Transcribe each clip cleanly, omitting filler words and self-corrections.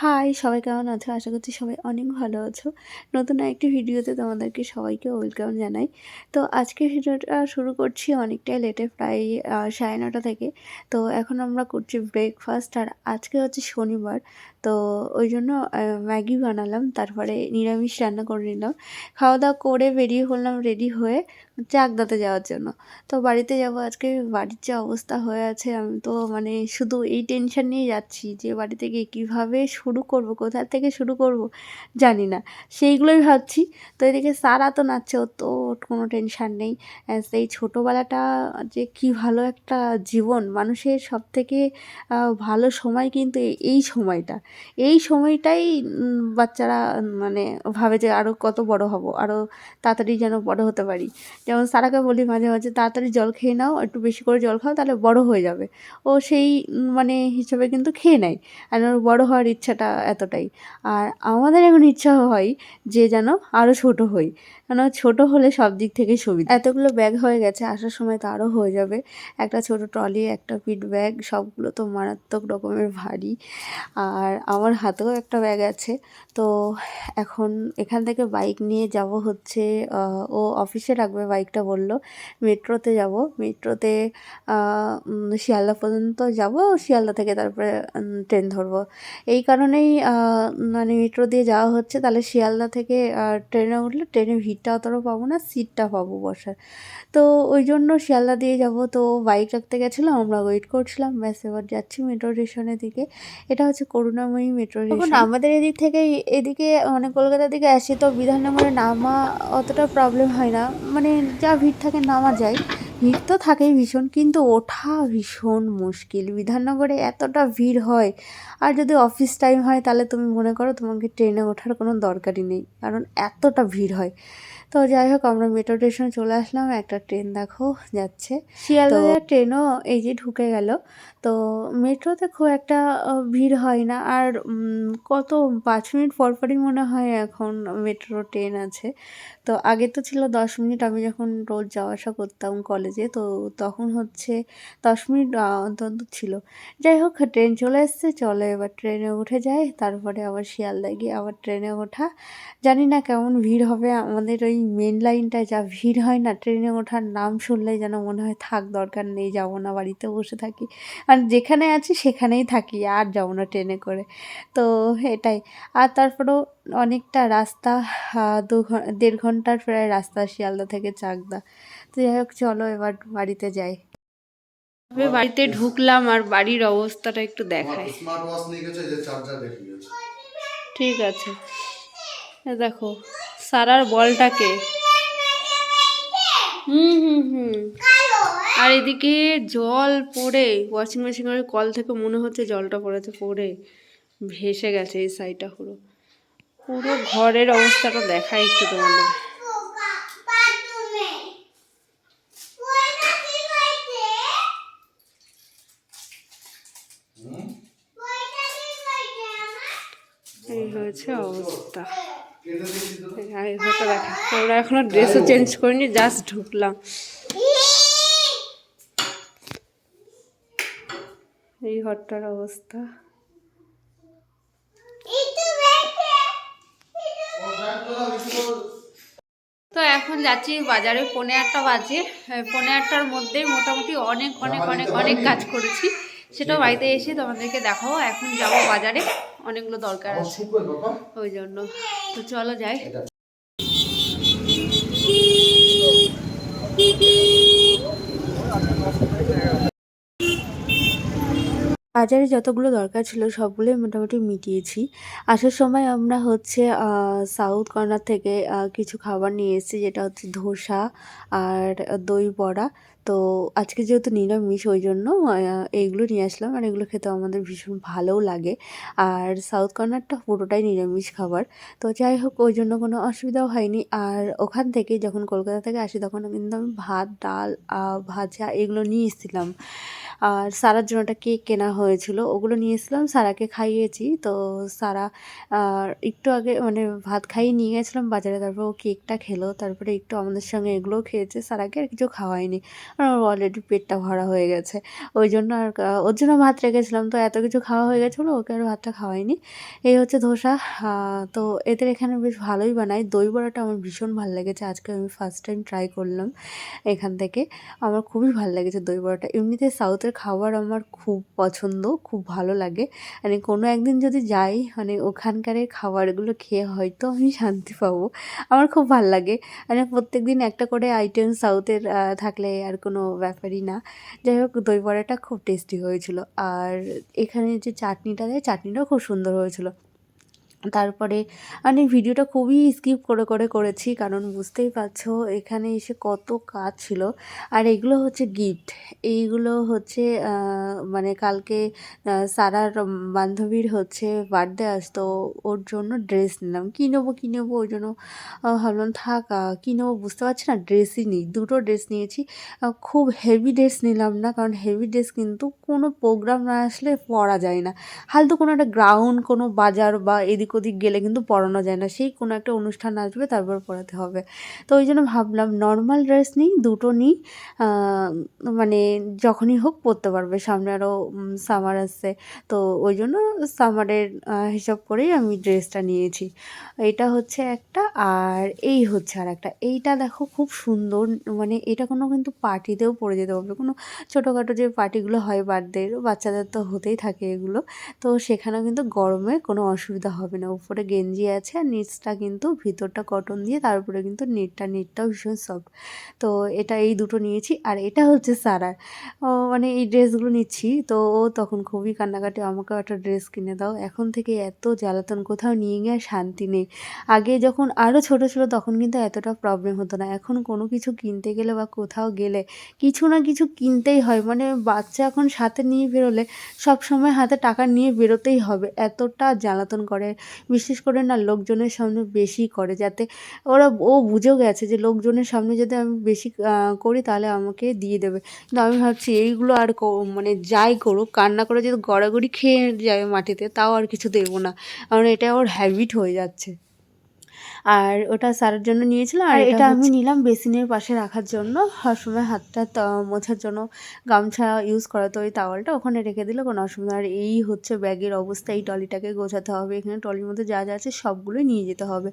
High, সবাই কেমন আছো? আশা করছি সবাই অনেক ভালো আছো। নতুন আরেকটি ভিডিওতে তোমাদেরকে সবাইকে ওয়েলকাম জানাই। তো আজকের ভিডিওটা শুরু করছি অনেকটাই লেটে, প্রায় 9:30 থেকে। তো এখন আমরা করছি ব্রেকফাস্ট, আর আজকে হচ্ছে শনিবার। তো ওই জন্য ম্যাগি বানালাম, তারপরে নিরামিষ রান্না করে নিলাম। খাওয়া দাওয়া করে বেরিয়ে পড়লাম রেডি হয়ে চাকদাতে যাওয়ার জন্য। তো বাড়িতে যাব আজকে। বাড়ির যে অবস্থা হয়ে আছে, আমি তো মানে শুধু এই টেনশন নিয়ে যাচ্ছি যে বাড়িতে গিয়ে কীভাবে শুরু করব, কোথা থেকে শুরু করব জানি না, সেইগুলোই ভাবছি। তো এদিকে সারা তো নাচছে, ওর তো কোনো টেনশান নেই। সেই ছোটোবেলাটা যে কী ভালো একটা জীবন, মানুষের সবথেকে ভালো সময় কিন্তু এই সময়টা। এই সময়টাই বাচ্চারা মানে ভাবে যে আরও কত বড় হব, আরও তাড়াতাড়ি যেন বড় হতে পারি। যেমন সারাকে বলি মাঝে মাঝে, তাড়াতাড়ি জল খেয়ে নাও, একটু বেশি করে জল খাও, তাহলে বড় হয়ে যাবে। ও সেই মানে হিসেবে কিন্তু খেয়ে নেয়, আর ওর বড় হওয়ার ইচ্ছাটা এতটাই। আর আমাদের এখন ইচ্ছা হয় যে যেন আরও ছোট হই, কেন ছোট হলে সব দিক থেকে সুবিধা। এতগুলো ব্যাগ হয়ে গেছে, আসার সময় তো আরও হয়ে যাবে। একটা ছোট ট্রলি, একটা পিঠ ব্যাগ, সবগুলো তো মারাত্মক রকমের ভারী। আর আমার হাতেও একটা ব্যাগ আছে। তো এখন এখান থেকে বাইক নিয়ে যাব হচ্ছে, ও অফিসে রাখবে বাইকটা, বলল মেট্রোতে যাব। মেট্রোতে শিয়ালদা পর্যন্ত যাব, শিয়ালদা থেকে তারপরে ট্রেন ধরবো। এই কারণেই মানে মেট্রো দিয়ে যাওয়া হচ্ছে। তাহলে শিয়ালদা থেকে ট্রেনে উঠলে ট্রেনে ভিড়টা অতটা পাবো না, সিটটা পাবো বসার। তো ওই জন্য শিয়ালদা দিয়ে যাব। তো বাইক রাখতে গেছিলাম, আমরা ওয়েট করছিলাম, ব্যাস এবার যাচ্ছি মেট্রো স্টেশনের দিকে। এটা হচ্ছে করুণাময়ী মেট্রো স্টেশন। এখন আমাদের এদিক থেকে এদিকে মানে কলকাতার দিকে আসি, তো বিধাননগরে নামা অতটা প্রবলেম হয় না, মানে যা ভিড় থাকে নামা যায়। ভিড় তো থাকেই ভীষণ, কিন্তু ওঠা ভীষণ মুশকিল। বিধাননগরে এতটা ভিড় হয়, আর যদি অফিস টাইম হয় তাহলে তুমি মনে করো তোমাকে ট্রেনে ওঠার কোনো দরকারই নেই, কারণ এতটা ভিড় হয়। তো যাই হোক, আমরা মেট্রো স্টেশনে চলে আসলাম। একটা ট্রেন দেখো যাচ্ছে, শিয়ালদা যাওয়ার ট্রেনও এই যে ঢুকে গেল। তো মেট্রোতে খুব একটা ভিড় হয় না। আর কত 5 মিনিট পর পরই মনে হয় এখন মেট্রো ট্রেন আছে। তো আগে তো ছিল 10 মিনিট, আমি যখন রোজ যাওয়া আসা করতাম কলেজে, তো তখন হচ্ছে 10 মিনিট অন্তর অন্তর ছিল। যাই হোক, ট্রেন চলে এসছে, চলো এবার ট্রেনে উঠে যাই, তারপরে আবার শিয়ালদায় গিয়ে আবার ট্রেনে ওঠা। জানি না কেমন ভিড় হবে, আমাদের ওই মেন লাইনটায় যা ভিড় হয় না, ট্রেনে ওঠার নাম শুনলেই যেন মনে হয় থাক, দরকার নেই, যাবো না, বাড়িতে বসে থাকি। আর যেখানে আছি সেখানেই থাকি, আর যাবো না ট্রেনে করে। তো এটাই। আর তারপরেও অনেকটা রাস্তা, 1.5 ঘন্টার প্রায় রাস্তা শিয়ালদা থেকে চাকদা। তো যাই হোক, চলো এবার বাড়িতে যাই। তবে বাড়িতে ঢুকলাম, আর বাড়ির অবস্থাটা একটু দেখাই। স্মার্ট ওয়াচ নিয়ে গেছে, যে চার্জার রেখে গেছে। ঠিক আছে, দেখো সারার বলটাকে। হুম হুম হুম। আর এদিকে জল পড়ে, ওয়াশিং মেশিনের কল থেকে মনে হচ্ছে জলটা পড়েছে, পড়ে ভেসে গেছে এই সাইডটা। পুরো পুরো ঘরের অবস্থাটা দেখাই একটু তোমাদের। এই হয়েছে অবস্থা। এই ঘরটা দেখা, আমরা এখনো ড্রেসও চেঞ্জ করিনি, জাস্ট ঢুকলাম। এই ঘরটার অবস্থা। তো এখন যাচ্ছি বাজারে, 8:45 বাজে। 8:45টার মধ্যেই মোটামুটি অনেক অনেক অনেক অনেক কাজ করেছি, সেটাও বাড়িতে এসে তোমাদেরকে দেখাবো। এখন যাব বাজারে, অনেকগুলো দরকার আছে ওই জন্য। তো চলো যাই। বাজারে যতগুলো দরকার ছিল সবগুলোই মোটামুটি মিটিয়েছি। আসার সময় আমরা হচ্ছে সাউথ কর্নার থেকে কিছু খাবার নিয়ে এসেছি, যেটা হচ্ছে ধোসা আর দই বড়া। তো আজকে যেহেতু নিরামিষ, ওই জন্য এইগুলো নিয়ে আসলাম, আর এগুলো খেতে আমাদের ভীষণ ভালোও লাগে। আর সাউথ কর্নারটা পুরোটাই নিরামিষ খাবার। তো যাই হোক, ওই জন্য কোনো অসুবিধাও হয়নি। আর ওখান থেকে যখন কলকাতা থেকে আসি, তখন কিন্তু আমি ভাত, ডাল, ভাজা এগুলো নিয়ে এসেছিলাম। আর সারার জন্য একটা কেক কেনা হয়েছিল, ওগুলো নিয়ে এসেছিলাম, সারাকে খাইয়েছি। তো সারা একটু আগে মানে ভাত খাইয়ে নিয়ে গেছিলাম বাজারে, তারপর ও কেকটা খেলো, তারপরে একটু আমাদের সঙ্গে এগুলোও খেয়েছে। সারাকে আর কিছু খাওয়াইনি, কারণ ওর অলরেডি পেটটা ভরা হয়ে গেছে, ওই জন্য আর ওর জন্য ভাত রেখেছিলাম, তো এত কিছু খাওয়া হয়ে গেছিলো, ওকে আর ভাতটা খাওয়াইনি। এই হচ্ছে ধোসা। তো এদের এখানে বেশ ভালোই বানায়। দই বড়াটা আমার ভীষণ ভালো লেগেছে, আজকে আমি ফার্স্ট টাইম ট্রাই করলাম এখান থেকে। আমার খুবই ভালো লেগেছে দই বড়াটা। এমনিতে সাউথের খাবার আমার খুব পছন্দ, খুব ভালো লাগে। মানে কোনো একদিন যদি যাই, মানে ওখানকার খাবারগুলো খেয়ে হয়তো আমি শান্তি পাবো। আমার খুব ভাল লাগে। মানে প্রত্যেকদিন একটা করে আইটেম সাউথের থাকলে আর কোনো ব্যাপারই না। যাই হোক, দই বড়াটা খুব টেস্টি হয়েছিল। আর এখানে যে চাটনিটা দেয়, চাটনিটাও খুব সুন্দর হয়েছিল। তারপরে আমি ভিডিওটা খুবই স্কিপ করে করেছি, কারণ বুঝতেই পারছো এখানে এসে কত কাজ ছিল। আর এগুলো হচ্ছে গিফট, এইগুলো হচ্ছে মানে কালকে সারার বান্ধবীর হচ্ছে বার্থডে আসতো, ওর জন্য ড্রেস নিলাম। কী নেবো ওই জন্য ভাবলাম থাক, কী নেবো বুঝতে পারছি না, ড্রেসই নিই। দুটো ড্রেস নিয়েছি, খুব হেভি ড্রেস নিলাম না, কারণ হেভি ড্রেস কিন্তু কোনো প্রোগ্রাম না আসলে পরা যায় না। হালকা কোনো একটা গ্রাউন্ড, কোনো বাজার বা এদিক ওদিক গেলে কিন্তু পরানো যায় না, সেই কোনো একটা অনুষ্ঠান আসবে তারপর পরাতে হবে। তো ওই জন্য ভাবলাম নর্মাল ড্রেস নিই, দুটো নিই, মানে যখনই হোক পরতে পারবে। সামনে আরও সামার আসছে, তো ওই জন্য সামারের হিসাব করেই আমি ড্রেসটা নিয়েছি। এটা হচ্ছে একটা, আর এই হচ্ছে আর একটা। এইটা দেখো খুব সুন্দর, মানে এটা কোনো কিন্তু পার্টিতেও পরে যেতে পারবে, কোনো ছোটোখাটো যে পার্টিগুলো হয় বার্থডের, বাচ্চাদের তো হতেই থাকে এগুলো, তো সেখানেও কিন্তু গরমে কোনো অসুবিধা হবে না। উপরে গেঞ্জি আছে, আর নিচটা কিন্তু ভিতরটা কটন দিয়ে, তার উপরে কিন্তু নেটটাও ভীষণ সফট। তো এই দুটো নিয়েছি। আর এটা হচ্ছে সারার, মানে এই ড্রেসগুলো নিচ্ছি, তো ও তখন খুবই কান্নাকাটি, আমাকেও একটা ড্রেস কিনে দাও। এখন থেকে এত জ্বালাতন, কোথাও নিয়ে গিয়ে শান্তি নেই। আগে যখন আরও ছোটো ছিল তখন কিন্তু এতটা প্রবলেম হতো না, এখন কোনো কিছু কিনতে গেলে বা কোথাও গেলে কিছু না কিছু কিনতেই হয়। মানে বাচ্চা এখন সাথে নিয়ে বেরোলে সব সময় হাতে টাকা নিয়ে বেরোতেই হবে, এতটা জ্বালাতন করে। বিশেষ করে না লোকজনের সামনে বেশি করে, যাতে ও বুঝেও গেছে যে লোকজনের সামনে যদি আমি বেশি করি তাহলে আমাকে দিয়ে দেবে। কিন্তু আমি ভাবছি এইগুলো আর মানে যাই করুক, কান্না করে যদি গড়াগড়ি খেয়ে যায় মাটিতে, তাও আর কিছু দেবো না, কারণ এটা ওর হ্যাবিট হয়ে যাচ্ছে। আর ওটা সারার জন্য নিয়েছিলাম, আর এটা আমি নিলাম বেসিনের পাশে রাখার জন্য, সবসময় হাতটা মোছার জন্য গামছা ইউজ করা, তো ওই টাওয়ালটা ওখানে রেখে দিলে কোনো অসুবিধা। আর এই হচ্ছে ব্যাগের অবস্থা, এই ট্রলিটাকে গোছাতে হবে, এখানে ট্রলির মধ্যে যা যা আছে সবগুলোই নিয়ে যেতে হবে।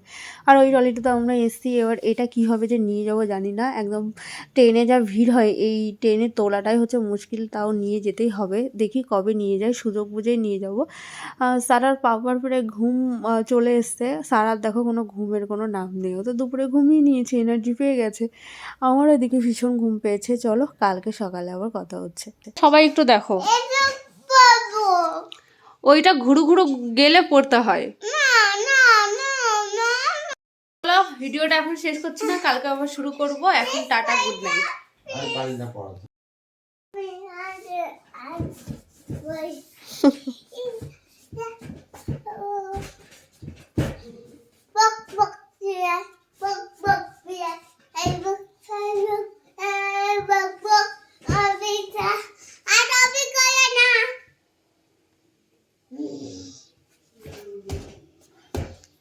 আর ওই ট্রলিটাতে আমরা এসছি, এবার এটা কীভাবে যে নিয়ে যাবো জানি না, একদম ট্রেনে যা ভিড় হয়, এই ট্রেনে তোলাটাই হচ্ছে মুশকিল, তাও নিয়ে যেতেই হবে। দেখি কবে নিয়ে যাই, সুযোগ বুঝেই নিয়ে যাব। সারার পাওয়ার পরে ঘুম চলে এসছে, সারার দেখো কোনো ঘুমের কোনো নাম নেই, ও তো দুপুরে ঘুমিয়ে নিয়েছে, এনার্জি পেয়ে গেছে। আমার এদিকে ভীষণ ঘুম পেয়েছে। চলো কালকে সকালে আবার কথা হচ্ছে। সবাই একটু দেখো, ওইটা ঘুরু ঘুরু গেলে পড়তে হয়। চলো ভিডিওটা এখন শেষ করছি না, কালকে আবার শুরু করব। এখন টাটা, গুড নাইট।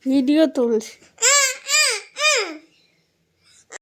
ভিডিও তুলছি।